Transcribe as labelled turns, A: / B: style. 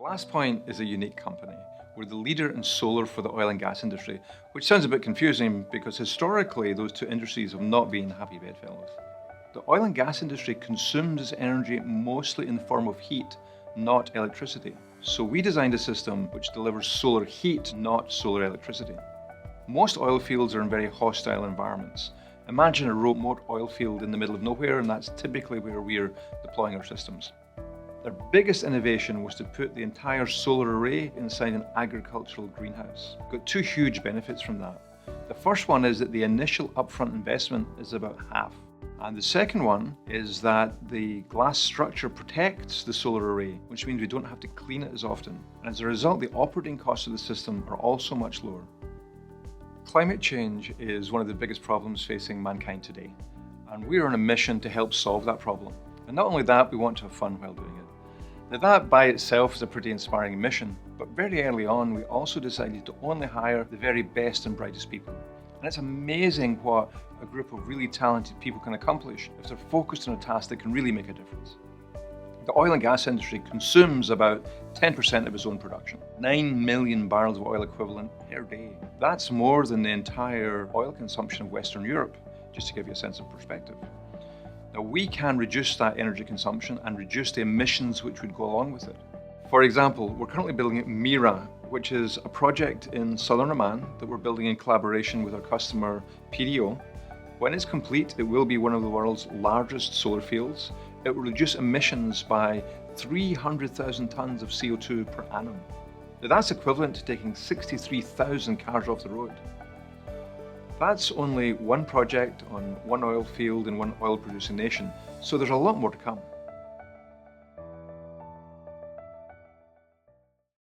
A: GlassPoint is a unique company. We're the leader in solar for the oil and gas industry, which sounds a bit confusing because historically those two industries have not been happy bedfellows. The oil and gas industry consumes its energy mostly in the form of heat, not electricity. So we designed a system which delivers solar heat, not solar electricity. Most oil fields are in very hostile environments. Imagine a remote oil field in the middle of nowhere, and that's typically where we're deploying our systems. Their biggest innovation was to put the entire solar array inside an agricultural greenhouse. Got two huge benefits from that. The first one is that the initial upfront investment is about half. And the second one is that the glass structure protects the solar array, which means we don't have to clean it as often. And as a result, the operating costs of the system are also much lower. Climate change is one of the biggest problems facing mankind today. And we're on a mission to help solve that problem. And not only that, we want to have fun while doing it. Now that by itself is a pretty inspiring mission, but very early on we also decided to only hire the very best and brightest people. And it's amazing what a group of really talented people can accomplish if they're focused on a task that can really make a difference. The oil and gas industry consumes about 10% of its own production, 9 million barrels of oil equivalent per day. That's more than the entire oil consumption of Western Europe, just to give you a sense of perspective. Now we can reduce that energy consumption and reduce the emissions which would go along with it. For example, we're currently building Mira, which is a project in southern Oman that we're building in collaboration with our customer PDO. When it's complete, it will be one of the world's largest solar fields. It will reduce emissions by 300,000 tons of CO2 per annum. Now that's equivalent to taking 63,000 cars off the road. That's only one project on one oil field in one oil producing nation, so there's a lot more to come.